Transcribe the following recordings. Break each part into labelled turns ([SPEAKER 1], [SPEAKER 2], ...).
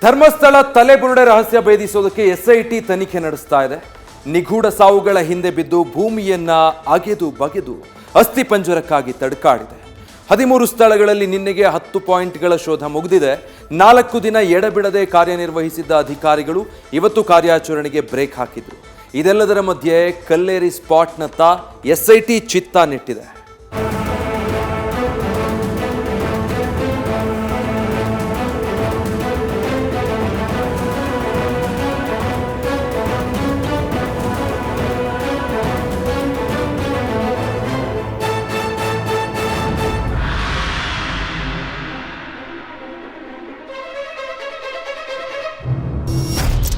[SPEAKER 1] ಧರ್ಮಸ್ಥಳ ತಲೆಬುರುಡೆ ರಹಸ್ಯ ಭೇದಿಸೋದಕ್ಕೆ ಎಸ್ಐಟಿ ತನಿಖೆ ನಡೆಸ್ತಾ ಇದೆ. ನಿಗೂಢ ಸಾವುಗಳ ಹಿಂದೆ ಬಿದ್ದು ಭೂಮಿಯನ್ನ ಅಗೆದು ಬಗೆದು ಅಸ್ಥಿಪಂಜರಕ್ಕಾಗಿ ತಡಕಾಡಿದೆ. 13 ಸ್ಥಳಗಳಲ್ಲಿ ನಿನ್ನೆಗೆ 10 ಪಾಯಿಂಟ್ಗಳ ಶೋಧ ಮುಗಿದಿದೆ. 4 ದಿನ ಎಡಬಿಡದೆ ಕಾರ್ಯನಿರ್ವಹಿಸಿದ್ದ ಅಧಿಕಾರಿಗಳು ಇವತ್ತು ಕಾರ್ಯಾಚರಣೆಗೆ ಬ್ರೇಕ್ ಹಾಕಿದ್ರು. ಇದೆಲ್ಲದರ ಮಧ್ಯೆ ಕಲ್ಲೇರಿ ಸ್ಪಾಟ್ನತ್ತ ಎಸ್ಐಟಿ ಚಿತ್ತ ನೆಟ್ಟಿದೆ.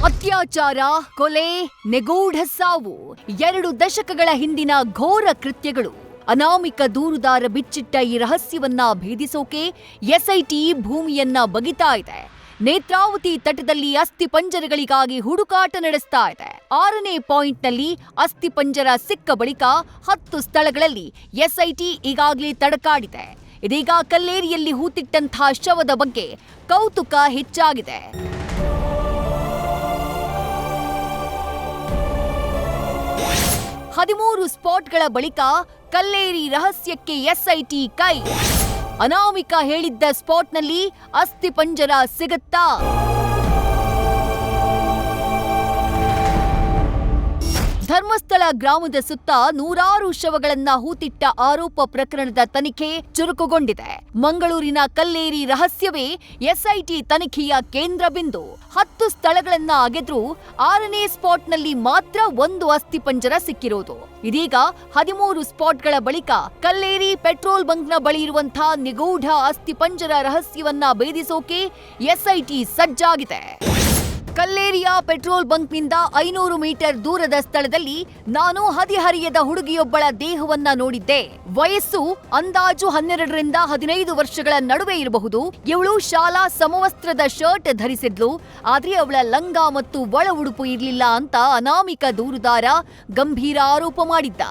[SPEAKER 2] ಅತ್ಯಾಚಾರ, ಕೊಲೆ, ನಿಗೂಢ ಸಾವು, 2 ದಶಕಗಳ ಹಿಂದಿನ ಘೋರ ಕೃತ್ಯಗಳು. ಅನಾಮಿಕ ದೂರುದಾರ ಬಿಚ್ಚಿಟ್ಟ ಈ ರಹಸ್ಯವನ್ನ ಭೇದಿಸೋಕೆ ಎಸ್ಐಟಿ ಭೂಮಿಯನ್ನ ಬಗಿತಾ ಇದೆ. ನೇತ್ರಾವತಿ ತಟದಲ್ಲಿ ಅಸ್ಥಿಪಂಜರಗಳಿಗಾಗಿ ಹುಡುಕಾಟ ನಡೆಸ್ತಾ ಇದೆ. 6ನೇ ಪಾಯಿಂಟ್ನಲ್ಲಿ ಅಸ್ಥಿಪಂಜರ ಸಿಕ್ಕ ಬಳಿಕ 10 ಸ್ಥಳಗಳಲ್ಲಿ ಎಸ್ಐಟಿ ಈಗಾಗಲೇ ತಡಕಾಡಿದೆ. ಇದೀಗ ಕಲ್ಲೇರಿಯಲ್ಲಿ ಹೂತಿಟ್ಟಂತಹ ಶವದ ಬಗ್ಗೆ ಕೌತುಕ ಹೆಚ್ಚಾಗಿದೆ. 13 ಸ್ಪಾಟ್ಗಳ ಬಳಿಕ ಕಲ್ಲೇರಿ ರಹಸ್ಯಕ್ಕೆ ಎಸ್ಐಟಿ ಕೈ. ಅನಾಮಿಕ ಹೇಳಿದ್ದ ಸ್ಪಾಟ್ನಲ್ಲಿ ಅಸ್ಥಿಪಂಜರ ಸಿಗುತ್ತಾ? ಧರ್ಮಸ್ಥಳ ಗ್ರಾಮದ ಸುತ್ತ 100 ಶವಗಳನ್ನ ಹೂತಿಟ್ಟ ಆರೋಪ ಪ್ರಕರಣದ ತನಿಖೆ ಚುರುಕುಗೊಂಡಿದೆ. ಮಂಗಳೂರಿನ ಕಲ್ಲೇರಿ ರಹಸ್ಯವೇ ಎಸ್ಐಟಿ ತನಿಖೆಯ ಕೇಂದ್ರ ಬಿಂದು. 10 ಸ್ಥಳಗಳನ್ನ ಅಗೆದ್ರೂ 6ನೇ ಸ್ಪಾಟ್ನಲ್ಲಿ ಮಾತ್ರ 1 ಅಸ್ಥಿಪಂಜರ ಸಿಕ್ಕಿರೋದು. ಇದೀಗ 13 ಸ್ಪಾಟ್ಗಳ ಬಳಿಕ ಕಲ್ಲೇರಿ ಪೆಟ್ರೋಲ್ ಬಂಕ್ನ ಬಳಿ ಇರುವಂತಹ ನಿಗೂಢ ಅಸ್ಥಿಪಂಜರ ರಹಸ್ಯವನ್ನ ಭೇದಿಸೋಕೆ ಎಸ್ಐಟಿ ಸಜ್ಜಾಗಿದೆ. ಕಲ್ಲೇರಿಯ ಪೆಟ್ರೋಲ್ ಬಂಕ್ನಿಂದ 500 ಮೀಟರ್ ದೂರದ ಸ್ಥಳದಲ್ಲಿ ನಾನು ಹದಿಹರಿಯದ ಹುಡುಗಿಯೊಬ್ಬಳ ದೇಹವನ್ನ ನೋಡಿದ್ದೆ. ವಯಸ್ಸು ಅಂದಾಜು 12ರಿಂದ 15 ವರ್ಷಗಳ ನಡುವೆ ಇರಬಹುದು. ಇವಳು ಶಾಲಾ ಸಮವಸ್ತ್ರದ ಶರ್ಟ್ ಧರಿಸಿದ್ಲು, ಆದ್ರೆ ಅವಳ ಲಂಗ ಮತ್ತು ಒಳ ಉಡುಪು ಇರಲಿಲ್ಲ ಅಂತ ಅನಾಮಿಕ ದೂರುದಾರ ಗಂಭೀರ ಆರೋಪ ಮಾಡಿದ್ದ.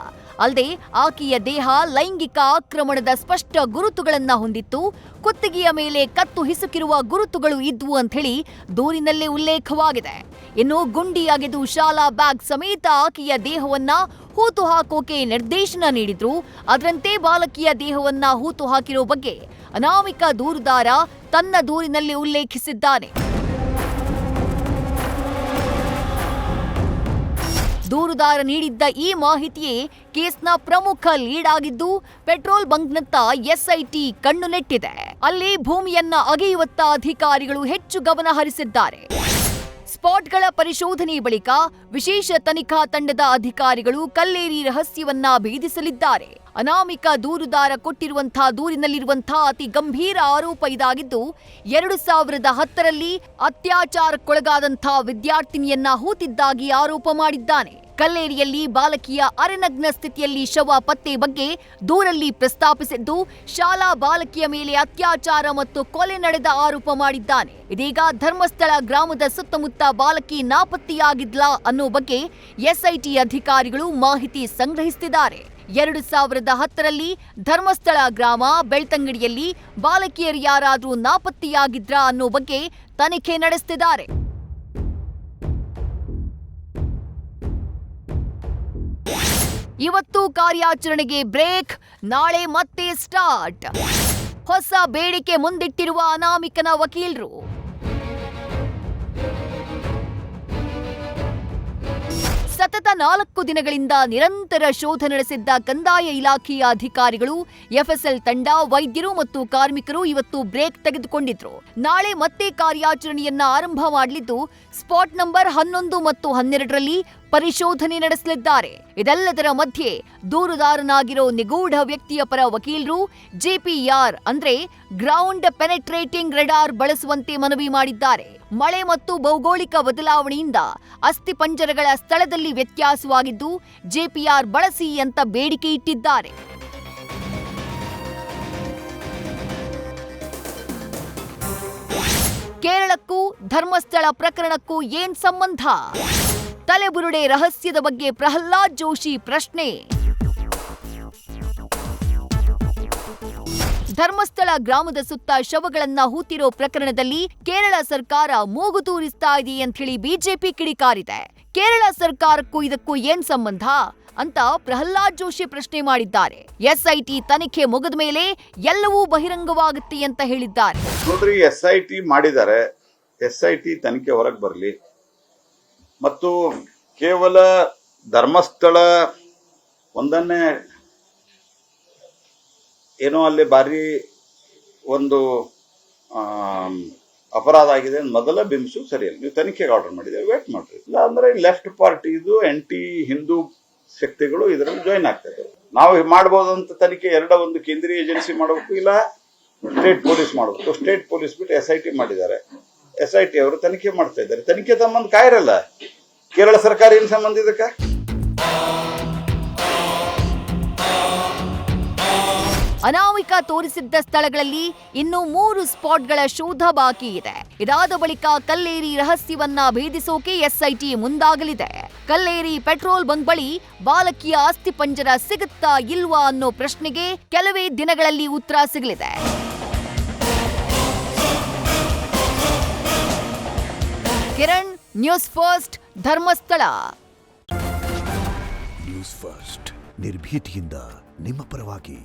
[SPEAKER 2] ಅಲ್ಲದೆ ಆಕೆಯ ದೇಹ ಲೈಂಗಿಕ ಆಕ್ರಮಣದ ಸ್ಪಷ್ಟ ಗುರುತುಗಳನ್ನ ಹೊಂದಿತ್ತು. ಕುತ್ತಿಗೆಯ ಮೇಲೆ ಕತ್ತು ಹಿಸುಕಿರುವ ಗುರುತುಗಳು ಇದ್ವು ಅಂತ ಹೇಳಿ ದೂರಿನಲ್ಲೇ ಉಲ್ಲೇಖವಾಗಿದೆ. ಇನ್ನು ಗುಂಡಿ ಅಗೆದು ಶಾಲಾ ಬ್ಯಾಗ್ ಸಮೇತ ಆಕೆಯ ದೇಹವನ್ನ ಹೂತು ಹಾಕೋಕೆ ನಿರ್ದೇಶನ ನೀಡಿದ್ರು. ಅದರಂತೆ ಬಾಲಕಿಯ ದೇಹವನ್ನ ಹೂತು ಹಾಕಿರೋ ಬಗ್ಗೆ ಅನಾಮಿಕ ದೂರುದಾರ ತನ್ನ ದೂರಿನಲ್ಲಿ ಉಲ್ಲೇಖಿಸಿದ್ದಾನೆ. ದೂರುದಾರ ನೀಡಿದ್ದ ಈ ಮಾಹಿತಿಯೇ ಕೇಸ್ನ ಪ್ರಮುಖ ಲೀಡ್ ಆಗಿದ್ದು, ಪೆಟ್ರೋಲ್ ಬಂಕ್ನತ್ತ ಎಸ್ಐಟಿ ಕಣ್ಣು ನೆಟ್ಟಿದೆ. ಅಲ್ಲಿ ಭೂಮಿಯನ್ನ ಅಗೆಯುವತ್ತ ಅಧಿಕಾರಿಗಳು ಹೆಚ್ಚು ಗಮನ ಹರಿಸಿದ್ದಾರೆ. ಸ್ಪಾಟ್ಗಳ ಪರಿಶೋಧನೆ ಬಳಿಕ ವಿಶೇಷ ತನಿಖಾ ತಂಡದ ಅಧಿಕಾರಿಗಳು ಕಲ್ಲೇರಿ ರಹಸ್ಯವನ್ನ ಭೇದಿಸಲಿದ್ದಾರೆ. ಅನಾಮಿಕ ದೂರುದಾರ ಕೊಟ್ಟಿರುವಂತಹ ದೂರಿನಲ್ಲಿರುವಂತಹ ಅತಿ ಗಂಭೀರ ಆರೋಪ ಇದಾಗಿದ್ದು, 2010ರಲ್ಲಿ ಅತ್ಯಾಚಾರಕ್ಕೊಳಗಾದಂತಹ ವಿದ್ಯಾರ್ಥಿನಿಯನ್ನ ಹೂತಿದ್ದಾಗಿ ಆರೋಪ ಮಾಡಿದ್ದಾನೆ. ಕಲ್ಲೇರಿಯಲ್ಲಿ ಬಾಲಕಿಯ ಅರೆನಗ್ನ ಸ್ಥಿತಿಯಲ್ಲಿ ಶವ ಪತ್ತೆ ಬಗ್ಗೆ ದೂರಲ್ಲಿ ಪ್ರಸ್ತಾಪಿಸಿದ್ದು, ಶಾಲಾ ಬಾಲಕಿಯ ಮೇಲೆ ಅತ್ಯಾಚಾರ ಮತ್ತು ಕೊಲೆ ನಡೆದ ಆರೋಪ ಮಾಡಿದ್ದಾನೆ. ಇದೀಗ ಧರ್ಮಸ್ಥಳ ಗ್ರಾಮದ ಸುತ್ತಮುತ್ತ ಬಾಲಕಿ ನಾಪತ್ತೆಯಾಗಿದ್ಲಾ ಅನ್ನೋ ಬಗ್ಗೆ ಎಸ್ಐಟಿ ಅಧಿಕಾರಿಗಳು ಮಾಹಿತಿ ಸಂಗ್ರಹಿಸುತ್ತಿದ್ದಾರೆ. 2010ರಲ್ಲಿ ಧರ್ಮಸ್ಥಳ ಗ್ರಾಮ ಬೆಳ್ತಂಗಡಿಯಲ್ಲಿ ಬಾಲಕಿಯರು ಯಾರಾದ್ರೂ ನಾಪತ್ತೆಯಾಗಿದ್ರಾ ಅನ್ನೋ ಬಗ್ಗೆ ತನಿಖೆ ನಡೆಸುತ್ತಿದ್ದಾರೆ. ಇವತ್ತು ಕಾರ್ಯಾಚರಣೆಗೆ ಬ್ರೇಕ್, ನಾಳೆ ಮತ್ತೆ ಸ್ಟಾರ್ಟ್. ಹೊಸ ಬೇಡಿಕೆ ಮುಂದಿಟ್ಟಿರುವ ಅನಾಮಿಕನ ವಕೀಲರು. ಸತತ 4 ದಿನಗಳಿಂದ ನಿರಂತರ ಶೋಧ ನಡೆಸಿದ್ದ ಕಂದಾಯ ಇಲಾಖೆಯ ಅಧಿಕಾರಿಗಳು, ಎಫ್ಎಸ್ಎಲ್ ತಂಡ, ವೈದ್ಯರು ಮತ್ತು ಕಾರ್ಮಿಕರು ಇವತ್ತು ಬ್ರೇಕ್ ತೆಗೆದುಕೊಂಡಿದ್ರು. ನಾಳೆ ಮತ್ತೆ ಕಾರ್ಯಾಚರಣೆಯನ್ನ ಆರಂಭ ಮಾಡಲಿದ್ದು, ಸ್ಪಾಟ್ ನಂಬರ್ 11 ಮತ್ತು 12ರಲ್ಲಿ ಪರಿಶೋಧನೆ ನಡೆಸಲಿದ್ದಾರೆ. ಇದೆಲ್ಲದರ ಮಧ್ಯೆ ದೂರುದಾರನಾಗಿರೋ ನಿಗೂಢ ವ್ಯಕ್ತಿಯ ಪರ ವಕೀಲರು ಜೆಪಿಆರ್ ಅಂದ್ರೆ ಗ್ರೌಂಡ್ ಪೆನೆಟ್ರೇಟಿಂಗ್ ರೆಡಾರ್ ಬಳಸುವಂತೆ ಮನವಿ ಮಾಡಿದ್ದಾರೆ. ಮಳೆ ಮತ್ತು ಭೌಗೋಳಿಕ ಬದಲಾವಣೆಯಿಂದ ಅಸ್ಥಿಪಂಜರಗಳ ಸ್ಥಳದಲ್ಲಿ ವ್ಯತ್ಯಾಸವಾಗಿದ್ದು, ಜೆಪಿಆರ್ ಬಳಸಿ ಅಂತ ಬೇಡಿಕೆ ಇಟ್ಟಿದ್ದಾರೆ. ಕೇರಳಕ್ಕೂ ಧರ್ಮಸ್ಥಳ ಪ್ರಕರಣಕ್ಕೂ ಏನ್ ಸಂಬಂಧ? ತಲೆಬುರುಡೆ ರಹಸ್ಯದ ಬಗ್ಗೆ ಪ್ರಹ್ಲಾದ್ ಜೋಶಿ ಪ್ರಶ್ನೆ. ಧರ್ಮಸ್ಥಳ ಗ್ರಾಮದ ಸುತ್ತ ಶವಗಳನ್ನ ಹೂತಿರೋ ಪ್ರಕರಣದಲ್ಲಿ ಕೇರಳ ಸರ್ಕಾರ ಮೂಗು ತೂರಿಸ್ತಾ ಇದೆ ಅಂತ ಹೇಳಿ ಬಿಜೆಪಿ ಕಿಡಿಕಾರಿದೆ. ಕೇರಳ ಸರ್ಕಾರಕ್ಕೂ ಇದಕ್ಕೂ ಏನ್ ಸಂಬಂಧ ಅಂತ ಪ್ರಹ್ಲಾದ್ ಜೋಶಿ ಪ್ರಶ್ನೆ ಮಾಡಿದ್ದಾರೆ. ಎಸ್ಐಟಿ ತನಿಖೆ ಮುಗಿದ ಮೇಲೆ ಎಲ್ಲವೂ ಬಹಿರಂಗವಾಗುತ್ತೆ ಅಂತ ಹೇಳಿದ್ದಾರೆ.
[SPEAKER 3] ನೋಡ್ರಿ, ಎಸ್ಐಟಿ ಮಾಡಿದ್ದಾರೆ, ಎಸ್ಐಟಿ ತನಿಖೆ ಹೊರಗೆ ಬರಲಿ. ಮತ್ತು ಕೇವಲ ಧರ್ಮಸ್ಥಳ ಒಂದನ್ನೇ ಏನೋ ಅಲ್ಲಿ ಭಾರಿ ಒಂದು ಅಪರಾಧ ಆಗಿದೆ ಮೊದಲ ಬಿಂಬಿಸು ಸರಿಯಲ್ಲ. ನೀವು ತನಿಖೆಗೆ ಆರ್ಡರ್ ಮಾಡಿದ್ದೀರಿ, ವೇಟ್ ಮಾಡ್ರಿ. ಇಲ್ಲ ಅಂದ್ರೆ ಲೆಫ್ಟ್ ಪಾರ್ಟಿದು ಆಂಟಿ ಹಿಂದೂ ಶಕ್ತಿಗಳು ಇದರಲ್ಲಿ ಜಾಯಿನ್ ಆಗ್ತಾರೆ. ನಾವು ಮಾಡ್ಬೋದಂತ ತನಿಖೆ ಒಂದು ಕೇಂದ್ರೀಯ ಏಜೆನ್ಸಿ ಮಾಡಬೇಕು, ಇಲ್ಲ ಸ್ಟೇಟ್ ಪೊಲೀಸ್ ಮಾಡಬೇಕು. ಸ್ಟೇಟ್ ಪೊಲೀಸ್ ಬಿಟ್ಟು ಎಸ್ಐಟಿ ಮಾಡಿದ್ದಾರೆ. ಎಸ್ಐಟಿ ಅವರು ತನಿಖೆ ಮಾಡ್ತಾ ಇದ್ದಾರೆ. ತನಿಖೆ ಸಂಬಂಧ ಕಾಯಿರಲ್ಲ. ಕೇರಳ ಸರ್ಕಾರ ಏನು ಸಂಬಂಧ ಇದಕ್ಕೆ?
[SPEAKER 2] ಅನಾಮಿಕ ತೋರಿಸಿದ್ದ ಸ್ಥಳಗಳಲ್ಲಿ ಇನ್ನು 3 ಸ್ಪಾಟ್ಗಳ ಶೋಧ ಬಾಕಿ ಇದೆ. ಇದಾದ ಬಳಿಕ ಕಲ್ಲೇರಿ ರಹಸ್ಯವನ್ನ ಭೇದಿಸೋಕೆ ಎಸ್ಐಟಿ ಮುಂದಾಗಲಿದೆ. ಕಲ್ಲೇರಿ ಪೆಟ್ರೋಲ್ ಬಂಕ್ ಬಳಿ ಬಾಲಕಿಯ ಅಸ್ಥಿಪಂಜರ ಸಿಗುತ್ತಾ ಇಲ್ವಾ ಅನ್ನೋ ಪ್ರಶ್ನೆಗೆ ಕೆಲವೇ ದಿನಗಳಲ್ಲಿ ಉತ್ತರ ಸಿಗಲಿದೆ. Kiran, news first, Dharmasthala.
[SPEAKER 4] News first ನಿರ್ಭೀತಿಯಿಂದ ನಿಮ್ಮ ಪರವಾಗಿ.